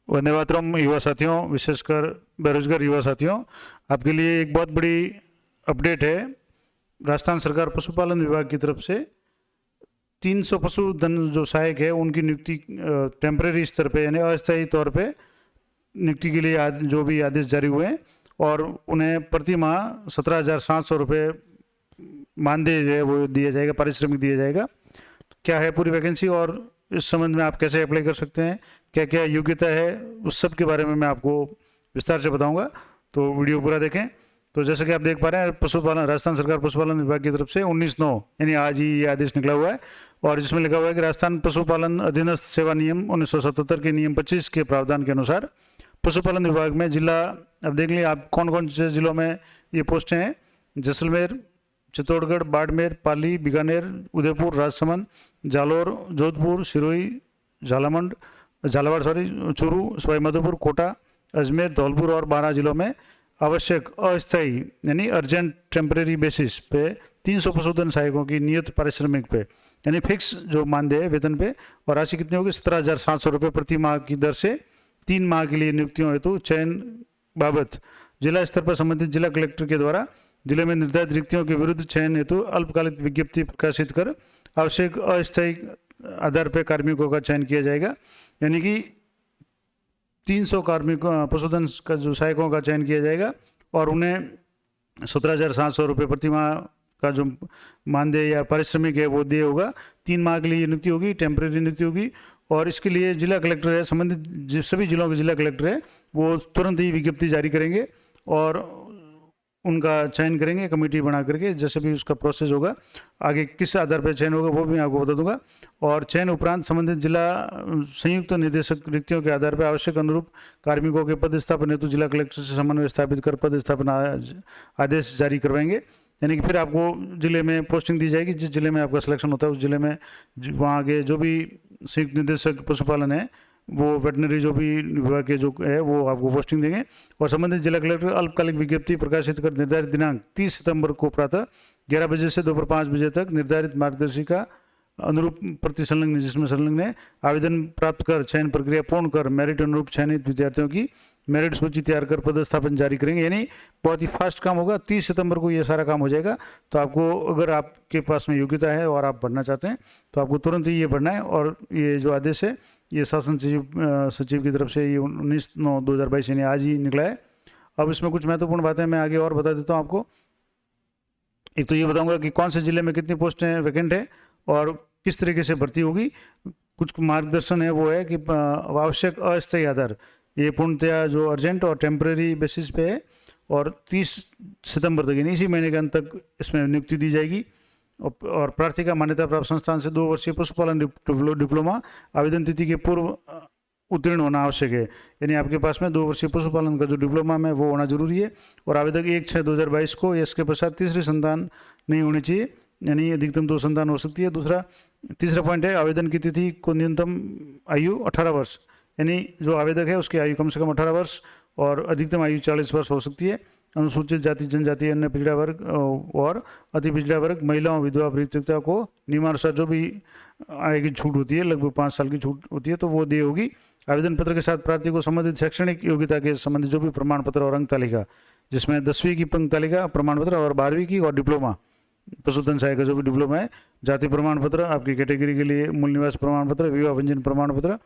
वंदे मातरम युवा साथियों, विशेषकर बेरोजगार युवा साथियों, आपके लिए एक बहुत बड़ी अपडेट है। राजस्थान सरकार पशुपालन विभाग की तरफ से 300 पशुधन जो सहायक है उनकी नियुक्ति टेम्परेरी स्तर पे यानी अस्थायी तौर पे नियुक्ति के लिए जो भी आदेश जारी हुए हैं और उन्हें प्रति माह 17,700 रुपये मानदेय जो है वो दिया जाएगा, पारिश्रमिक दिया जाएगा। क्या है पूरी वैकेंसी और इस संबंध में आप कैसे अप्लाई कर सकते हैं, क्या क्या योग्यता है, उस सब के बारे में मैं आपको विस्तार से बताऊंगा, तो वीडियो पूरा देखें। तो जैसे कि आप देख पा रहे हैं, पशुपालन राजस्थान सरकार पशुपालन विभाग की तरफ से 19/9 यानी आज ही ये आदेश निकला हुआ है और जिसमें लिखा हुआ है कि राजस्थान पशुपालन अधीनस्थ सेवा नियम 1977 के नियम 25 के प्रावधान के अनुसार पशुपालन विभाग में जिला, अब देख लीजिए आप कौन कौन से जिलों में ये पोस्टें हैं। जैसलमेर, चित्तौड़गढ़, बाड़मेर, पाली, बीकानेर, उदयपुर, राजसमंद, जालोर, जोधपुर, सिरोही, झालावाड़ चूरू, सवाईमाधोपुर, कोटा, अजमेर, धौलपुर और 12 जिलों में आवश्यक अस्थायी यानी अर्जेंट टेम्परेरी बेसिस पे 300 पशुधन सहायकों की नियत पारिश्रमिक पे यानी फिक्स जो मानदेय है वेतन पे, और राशि कितनी होगी 17,700 रुपये प्रति माह की दर से 3 माह के लिए नियुक्तियों हेतु चयन बाबत जिला स्तर पर संबंधित जिला कलेक्टर के द्वारा जिले में निर्धारित रिक्तियों के विरुद्ध चयन हेतु अल्पकालिक विज्ञप्ति प्रकाशित कर आवश्यक अस्थायी आधार पर कार्मिकों का चयन किया जाएगा। यानी कि 300 कार्मिकों पशुधन का जो सहायकों का चयन किया जाएगा और उन्हें 17,700 रुपये प्रति माह का जो मानदेय या पारिश्रमिक है वो दिए होगा। 3 माह के लिए नियुक्ति होगी, टेम्परेरी नियुक्ति होगी और इसके लिए जिला कलेक्टर है, संबंधित सभी जिलों के जिला कलेक्टर है वो तुरंत ही विज्ञप्ति जारी करेंगे और उनका चयन करेंगे कमेटी बना करके। जैसे भी उसका प्रोसेस होगा, आगे किस आधार पर चयन होगा वो भी मैं आपको बता दूंगा। और चयन उपरांत संबंधित जिला संयुक्त निदेशक रिक्तियों के आधार पर आवश्यक अनुरूप कार्मिकों के पद स्थापन हेतु जिला कलेक्टर से समन्वय स्थापित कर पद स्थापना आदेश जारी करवाएंगे। यानी कि फिर आपको जिले में पोस्टिंग दी जाएगी, जिस जिले में आपका सिलेक्शन होता है उस जिले में वहाँ के जो भी संयुक्त निदेशक पशुपालन है वो वेटनरी जो भी विभाग के जो है वो आपको पोस्टिंग देंगे और संबंधित जिला कलेक्टर अल्पकालिक विज्ञप्ति प्रकाशित कर निर्धारित दिनांक 30 सितंबर को प्रातः 11 बजे से दोपहर 5 बजे तक निर्धारित मार्गदर्शिका अनुरूप प्रति संलग्न जिसमें संलग्न है आवेदन प्राप्त कर चयन प्रक्रिया पूर्ण कर मेरिट अनुरूप चयनित विद्यार्थियों की मेरिट सूची तैयार कर पदस्थापन जारी करेंगे। यानी बहुत ही फास्ट काम होगा, 30 सितंबर को ये सारा काम हो जाएगा। तो आपको अगर आपके पास में योग्यता है और आप बढ़ना चाहते हैं तो आपको तुरंत ही ये बढ़ना है। और ये जो आदेश है ये शासन सचिव की तरफ से ये 19/9/2022 यानी आज ही निकला है। अब इसमें कुछ महत्वपूर्ण बातें मैं आगे और बता देता हूँ आपको। एक तो ये बताऊँगा कि कौन से जिले में कितनी पोस्टें वैकेंट है और किस तरीके से भर्ती होगी। कुछ मार्गदर्शन है वो है कि आवश्यक अस्थायी आधार ये पूर्णतया जो अर्जेंट और टेम्परेरी बेसिस पे है और 30 सितंबर तक यानी इसी महीने के अंत तक इसमें नियुक्ति दी जाएगी। और प्रार्थी का मान्यता प्राप्त संस्थान से 2 वर्षीय पशुपालन डिप्लोमा आवेदन तिथि के पूर्व उत्तीर्ण होना आवश्यक है। यानी आपके पास में 2 वर्षीय पशुपालन का जो डिप्लोमा है वो होना जरूरी है और आवेदक 1/6/2022 को इसके पश्चात तीसरी संतान नहीं होनी चाहिए, यानी अधिकतम 2 संतान हो सकती है। तीसरा पॉइंट है आवेदन की तिथि को न्यूनतम आयु 18 वर्ष, यानी जो आवेदक है उसकी आयु कम से कम 18 वर्ष और अधिकतम आयु 40 वर्ष हो सकती है। अनुसूचित जाति जनजाति अन्य पिछड़ा वर्ग और अति पिछड़ा वर्ग महिलाओं विधवा परित्यक्ता को नियमानुसार जो भी आय की छूट होती है लगभग 5 साल की छूट होती है तो वो दी होगी। आवेदन पत्र के साथ प्रार्थी को संबंधित शैक्षणिक योग्यता के संबंधित जो भी प्रमाण पत्र और अंक तालिका जिसमें 10वीं की अंक तालिका प्रमाण पत्र और 12वीं की और डिप्लोमा पशुधन सहायक का जो भी डिप्लोमा है, जाति प्रमाण पत्र, आपकी कैटेगरी के लिए मूल निवास प्रमाण पत्र, विवाह पंजीयन प्रमाण पत्र,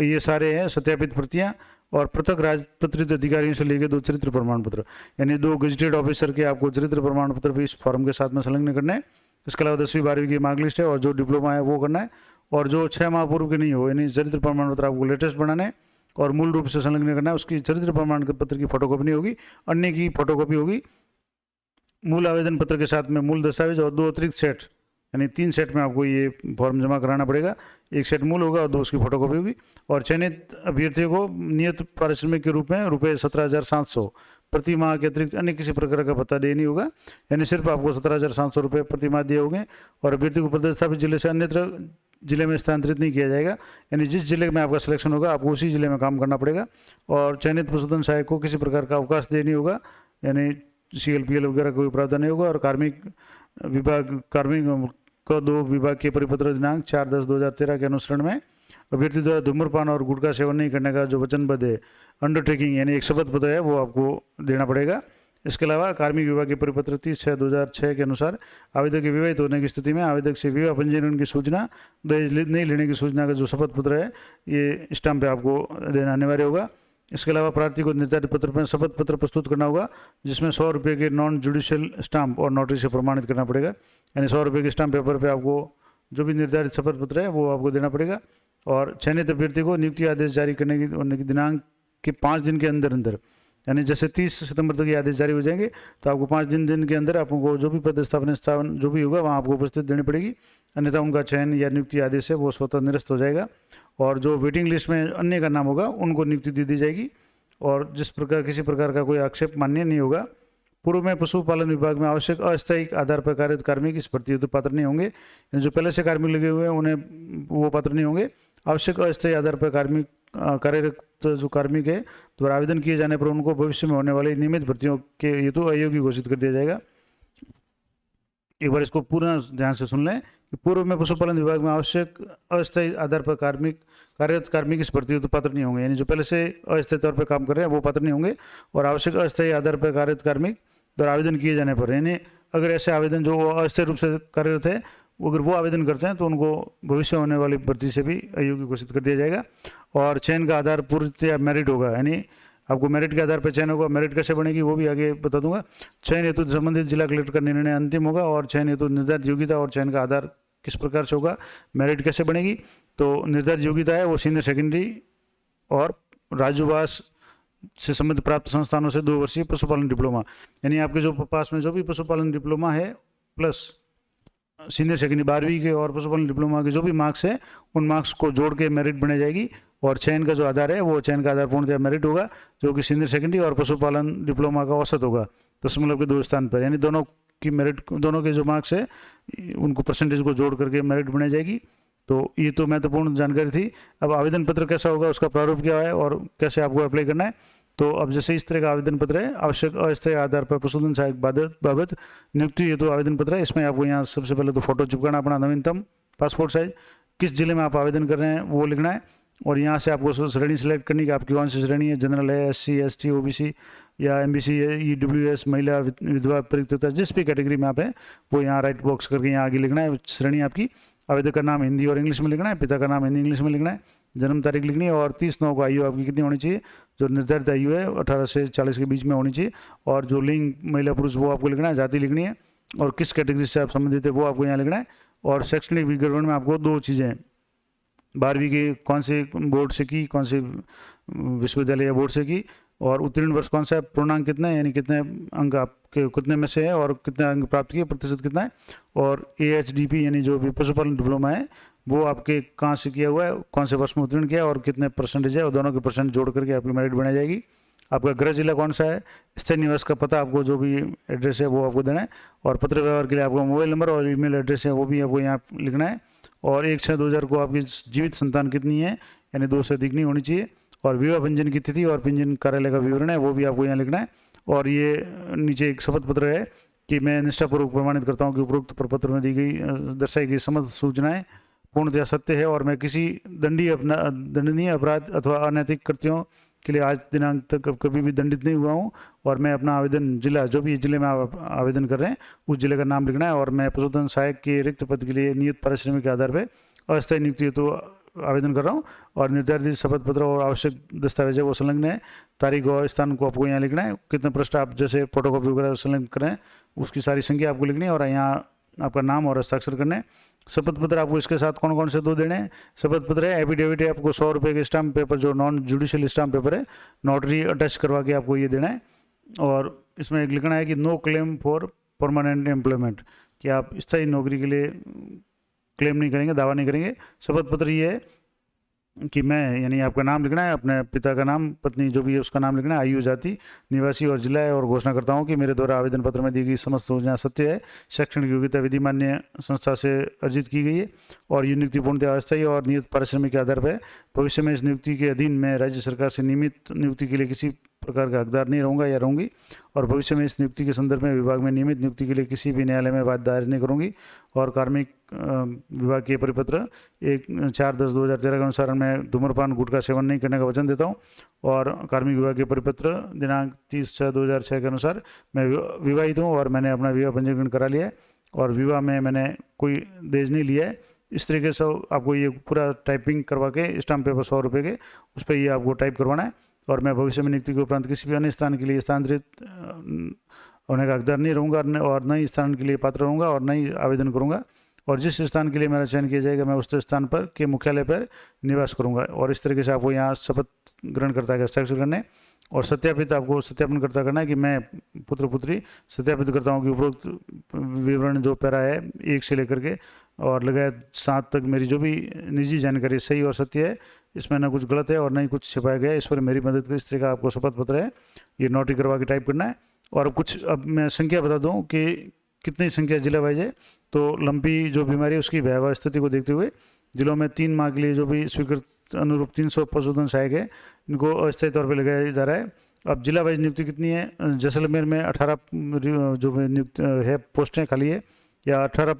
ये सारे हैं सत्यापित प्रतियां और पृथक राजपत्रित अधिकारियों से लेकर 2 चरित्र प्रमाण पत्र, यानी 2 गजेटेड ऑफिसर के आपको चरित्र प्रमाण पत्र भी इस फॉर्म के साथ में संलग्न करना है। इसके अलावा 10वीं 12वीं की मार्क लिस्ट है और जो डिप्लोमा है वो करना है और जो 6 माह पूर्व के नहीं हो यानी चरित्र प्रमाण पत्र आपको लेटेस्ट बनाना है और मूल रूप से संलग्न करना है। उसकी चरित्र प्रमाण पत्र की फोटोकॉपी नहीं होगी, अन्य की फोटोकॉपी होगी। मूल आवेदन पत्र के साथ में मूल दस्तावेज और 2 अतिरिक्त सेट यानी 3 सेट में आपको ये फॉर्म जमा कराना पड़ेगा। 1 सेट मूल होगा और 2 उसकी फोटोकॉपी होगी और चयनित अभ्यर्थियों को नियत पारिश्रमिक के रूप में रुपये 17,700 प्रति माह के अतिरिक्त अन्य किसी प्रकार का भत्ता देना नहीं होगा। यानी सिर्फ आपको 17,700 रुपये प्रति माह दिए होंगे और अभ्यर्थी को पदस्थापित जिले से अन्यत्र जिले में स्थानांतरित नहीं किया जाएगा। यानी जिस जिले में आपका सिलेक्शन होगा आपको उसी जिले में काम करना पड़ेगा और चयनित पशुधन सहायक को किसी प्रकार का अवकाश देनी होगा, यानी CLPL वगैरह कोई प्रावधान नहीं होगा। और कार्मिक को 2 विभाग के परिपत्र दिनांक 4/10/2013 के अनुसरण में अभ्यर्थी द्वारा धूम्रपान और गुटखा सेवन नहीं करने का जो वचनबद्ध है, अंडरटेकिंग यानी एक शपथ पत्र है, वो आपको देना पड़ेगा। इसके अलावा कार्मिक विभाग के परिपत्र 30/6/2006 के अनुसार आवेदक के विवाहित होने की स्थिति में आवेदक से विवाह पंजीकरण की सूचना, दहेज नहीं लेने की सूचना का जो शपथ पत्र है, ये स्टाम्प पे आपको देना अनिवार्य होगा। इसके अलावा प्रार्थी को निर्धारित पत्र पर शपथ पत्र प्रस्तुत करना होगा, जिसमें 100 रुपये के नॉन जुडिशियल स्टाम्प और नोटरी से प्रमाणित करना पड़ेगा। यानी 100 रुपये के स्टाम्प पेपर पे आपको जो भी निर्धारित शपथ पत्र है वो आपको देना पड़ेगा। और चयनित अभ्यर्थी को नियुक्ति आदेश जारी करने की दिनांक के 5 दिन के अंदर अंदर, यानी जैसे 30 सितंबर तक ये आदेश जारी हो जाएंगे तो आपको 5 दिन के अंदर आपको जो भी पदस्थापन जो भी होगा वहाँ आपको उपस्थित देनी पड़ेगी, अन्यथा उनका चयन या नियुक्ति आदेश है वो स्वतः निरस्त हो जाएगा। और जो वेटिंग लिस्ट में अन्य का नाम होगा उनको नियुक्ति दे दी जाएगी। और जिस प्रकार किसी प्रकार का कोई आक्षेप मान्य नहीं होगा। पूर्व में पशुपालन विभाग में आवश्यक अस्थायी आधार पर कार्यरत कार्मिक इस भर्ती हेतु पात्र नहीं होंगे। जो पहले से कार्मिक लगे हुए हैं उन्हें वो पात्र नहीं होंगे। आवश्यक अस्थायी आधार पर कार्मिक कार्यरत जो कार्मिक है द्वारा आवेदन किए जाने पर उनको भविष्य में होने वाली नियमित भर्तियों के हेतु अयोग्य घोषित कर दिया जाएगा। एक बार इसको पूरा ध्यान से सुन लें कि पूर्व में पशुपालन विभाग में आवश्यक अस्थायी आधार पर कार्यरत कार्मिक इस भर्ती हेतु पात्र नहीं होंगे। यानी जो पहले से अस्थायी तौर पर काम कर रहे हैं वो पात्र नहीं होंगे। और आवश्यक अस्थायी आधार पर कार्यरत कार्मिक द्वारा आवेदन किए जाने पर, यानी अगर ऐसे आवेदन जो अस्थायी रूप से कार्यरत है अगर वो आवेदन करते हैं तो उनको भविष्य होने वाली भर्ती से भी अयोग्य घोषित कर दिया जाएगा। और चयन का आधार पूर्णतया मेरिट होगा, यानी आपको मेरिट के आधार पर चयन होगा। मेरिट कैसे बनेगी वो भी आगे बता दूंगा। चयन हेतु संबंधित जिला कलेक्टर का निर्णय अंतिम होगा। और चयन हेतु निर्धारित योग्यता और चयन का आधार किस प्रकार से होगा, मेरिट कैसे बनेगी, तो निर्धारित योग्यता है वो सीनियर सेकेंडरी और राज्यवास से संबंधित प्राप्त संस्थानों से 2 वर्षीय पशुपालन डिप्लोमा, यानी आपके जो पास में जो भी पशुपालन डिप्लोमा है प्लस सीनियर सेकेंडरी 12वीं के और पशुपालन डिप्लोमा के जो भी मार्क्स है उन मार्क्स को जोड़ के मेरिट बनाई जाएगी। और चयन का जो आधार है वो चयन का आधार पूर्णतः मेरिट होगा, जो कि सीनियर सेकेंडरी और पशुपालन डिप्लोमा का औसत होगा 0.5 के 2 स्थान पर, यानी दोनों की मेरिट, दोनों के जो मार्क्स है उनको परसेंटेज को जोड़ करके मेरिट बनाई जाएगी। तो ये तो महत्वपूर्ण जानकारी थी। अब आवेदन पत्र कैसा होगा, उसका प्रारूप क्या है और कैसे आपको अप्लाई करना है। तो अब जैसे इस तरह का आवेदन पत्र है, आवश्यक अस्थायी आधार पर पशुधन सहायक बाबत नियुक्ति हेतु आवेदन पत्र है। इसमें आपको यहाँ सबसे पहले तो फोटो चिपकाना अपना नवीनतम पासपोर्ट साइज, किस जिले में आप आवेदन कर रहे हैं वो लिखना है। और यहाँ से आपको श्रेणी सिलेक्ट करनी कि आपकी कौन सी श्रेणी है, जनरल है, SC ST OBC या MBC EWS, महिला, विधवा, परित्यक्ता, जिस भी कैटेगरी में आप हैं वो यहाँ राइट बॉक्स करके यहाँ आगे लिखना है श्रेणी आपकी। आवेदक का नाम हिंदी और इंग्लिश में लिखना है, पिता का नाम हिंदी इंग्लिश में लिखना है, जन्म तारीख लिखनी है और 30/9 को आयु आपकी कितनी होनी चाहिए, जो निर्धारित आयु है 18 से 40 के बीच में होनी चाहिए। और जो लिंग महिला पुरुष वो आपको लिखना है, जाति लिखनी है और किस कैटेगरी से आप संबंधित है वो आपको यहाँ लिखना है। और शैक्षणिक विवरण में आपको 2 चीज़ें हैं, 12वीं के कौन से बोर्ड से की, कौन से विश्वविद्यालय या बोर्ड से की, और उत्तीर्ण वर्ष कौन सा है, पूर्णांक कितना है यानी कितने अंक आपके कितने में से है और कितने अंक प्राप्त किए, प्रतिशत कितना है। और AHDP यानी जो भी पशुपालन डिप्लोमा है वो आपके कहाँ से किया हुआ है, कौन से वर्ष में उत्तीर्ण किया है और कितने परसेंटेज है, और दोनों के परसेंट जोड़ करके आपकी मेरिट बनाई जाएगी। आपका गृह जिला कौन सा है, स्थायी निवास का पता आपको जो भी एड्रेस है वो आपको देना है। और पत्र व्यवहार के लिए आपका मोबाइल नंबर और ईमेल एड्रेस है वो भी आपको यहाँ लिखना है। और 1/6/2000 को आपकी जीवित संतान कितनी है, यानी 2 से अधिक नहीं होनी चाहिए। और विवाह पंजीयन की तिथि और पंजीयन कार्यालय का विवरण है वो भी आपको यहाँ लिखना है। और ये नीचे एक शपथ पत्र है कि मैं निष्ठापूर्वक प्रमाणित करता हूँ कि उपरोक्त प्रपत्र में दी गई दर्शाई गई समस्त सूचनाएं पूर्णतया सत्य है और मैं किसी दंडनीय अपराध अथवा अनैतिक कृत्यों के लिए आज दिनांक तक कभी भी दंडित नहीं हुआ हूँ। और मैं अपना आवेदन जिला, जो भी जिले में आप आवेदन कर रहे हैं उस जिले का नाम लिखना है। और मैं पशुधन सहायक के रिक्त पद के लिए नियत पारिश्रमिक के आधार पर अस्थायी नियुक्ति हेतु आवेदन कर रहा हूँ। और निर्धारित शपथ पत्र और आवश्यक दस्तावेज वो संलग्न है। तारीख और स्थान को आपको यहाँ लिखना है। कितने पृष्ठ आप जैसे फोटोकॉपी वगैरह संलग्न करें उसकी सारी संख्या आपको लिखनी है और यहाँ आपका नाम और हस्ताक्षर करने। शपथ पत्र आपको इसके साथ कौन कौन से 2 देने हैं। शपथ पत्र है, एफिडेविट है, आपको 100 रुपये के स्टाम्प पेपर जो नॉन जुडिशियल स्टाम्प पेपर है, नोटरी अटैच करवा के आपको ये देना है। और इसमें एक लिखना है कि no claim for permanent employment, कि आप स्थायी नौकरी के लिए क्लेम नहीं करेंगे, दावा नहीं करेंगे। शपथ पत्र ये है कि मैं, यानी आपका नाम लिखना है, अपने पिता का नाम, पत्नी जो भी है उसका नाम लिखना है, आयु, जाति, निवासी और जिला है। और घोषणा करता हूँ कि मेरे द्वारा आवेदन पत्र में दी गई समस्त सूचना सत्य है, शैक्षणिक योग्यता विधिमान्य संस्था से अर्जित की गई है और ये नियुक्ति पूर्णतः अस्थायी और नियत पारिश्रमिक के आधार पर भविष्य में इस नियुक्ति के अधीन मैं राज्य सरकार से नियमित नियुक्ति के लिए किसी प्रकार का हकदार नहीं रहूँगा या रहूँगी, और भविष्य में इस नियुक्ति के संदर्भ में विभाग में नियमित नियुक्ति के लिए किसी भी न्यायालय में बात दायर नहीं करूँगी। और कार्मिक विभाग के परिपत्र 1/4/10/2013 के अनुसार मैं धूम्रपान गुटखा सेवन नहीं करने का वचन देता हूँ। और कार्मिक विभाग के परिपत्र दिनांक 30/6/2006 के अनुसार मैं विवाहित हूँ और मैंने अपना विवाह पंजीकरण करा लिया है, और विवाह में मैंने कोई दहेज नहीं लिया है। इस तरीके से आपको ये पूरा टाइपिंग करवा के स्टाम्प पेपर 100 रुपये के उस पर ये आपको टाइप करवाना है। और मैं भविष्य में नियुक्ति के उपरांत किसी भी अन्य स्थान के लिए स्थानांतरित होने का हकदार नहीं रहूँगा, और न ही स्थान के लिए पात्र रहूँगा, और न ही आवेदन करूँगा। और जिस स्थान के लिए मेरा चयन किया जाएगा मैं उस स्थान पर के मुख्यालय पर निवास करूँगा। और इस तरीके से आपको यहाँ शपथ ग्रहण करता है हस्ताक्षर करने, और सत्यापित आपको सत्यापन करता करना है कि मैं पुत्र पुत्री सत्यापित करता हूँ कि उपरोक्त विवरण जो पैरा है 1 से लेकर के और लगातार 7 तक मेरी जो भी निजी जानकारी सही और सत्य है, इसमें ना कुछ गलत है और ना ही कुछ छिपाया गया है। इस पर मेरी मदद कर इस तरह का आपको शपथ पत्र है, ये नोटरी करवा के टाइप करना है। और कुछ अब मैं संख्या बता दूं कि कितनी संख्या जिला वाइज है। तो लंपी जो बीमारी है उसकी भयावह स्थिति को देखते हुए जिलों में 3 माह के लिए जो भी स्वीकृत अनुरूप 300 पशुधन सहायक है, इनको अस्थायी तौर पर लगाया जा रहा है। अब जिला वाइज नियुक्ति कितनी है? जैसलमेर में 18 जो नियुक्त है पोस्टें खाली है, या 18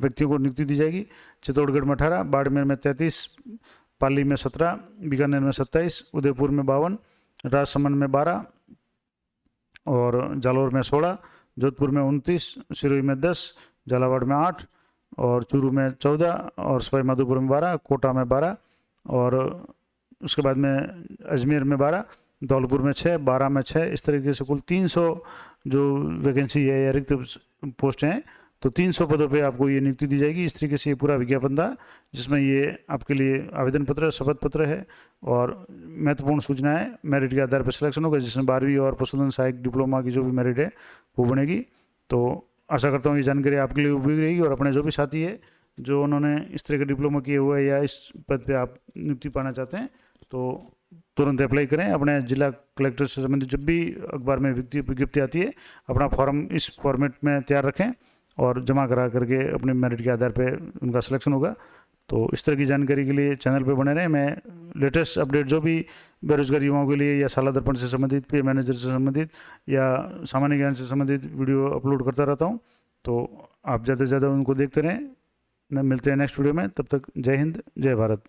व्यक्तियों को नियुक्ति दी जाएगी। चित्तौड़गढ़ में 18, बाड़मेर में 33, पाली में 17, बीकानेर में 27, उदयपुर में 52, राजसमंद में 12, और जालौर में 16, जोधपुर में 29, सिरोही में 10, झालावाड़ में 8, और चूरू में 14, और सवाई माधोपुर में 12, कोटा में 12, और उसके बाद में अजमेर में 12, धौलपुर में 6, बारा में 6। इस तरीके से कुल 300 जो वैकेंसी है या रिक्त पोस्ट हैं, तो 300 पदों पे आपको ये नियुक्ति दी जाएगी। इस तरीके से ये पूरा विज्ञापन था जिसमें ये आपके लिए आवेदन पत्र, शपथ पत्र है और महत्वपूर्ण सूचना है। मेरिट के आधार पर सिलेक्शन होगा, जिसमें 12वीं और पशुधन सहायक डिप्लोमा की जो भी मेरिट है वो बनेगी। तो आशा करता हूँ ये जानकारी आपके लिए उपयोगी रहेगी, और अपने जो भी साथी है जो उन्होंने इस तरह का डिप्लोमा किए हुआ है या इस पद पर आप नियुक्ति पाना चाहते हैं, तो तुरंत अप्लाई करें। अपने जिला कलेक्टर से संबंधित जब भी अखबार में विज्ञप्ति आती है, अपना फॉर्म इस फॉर्मेट में तैयार रखें और जमा करा करके अपने मेरिट के आधार पे उनका सिलेक्शन होगा। तो इस तरह की जानकारी के लिए चैनल पे बने रहें। मैं लेटेस्ट अपडेट जो भी बेरोजगार युवाओं के लिए या साला दर्पण से संबंधित, पे मैनेजर से संबंधित या सामान्य ज्ञान से संबंधित वीडियो अपलोड करता रहता हूँ, तो आप ज़्यादा से ज़्यादा उनको देखते रहें। मिलते हैं नेक्स्ट वीडियो में, तब तक जय हिंद, जय भारत।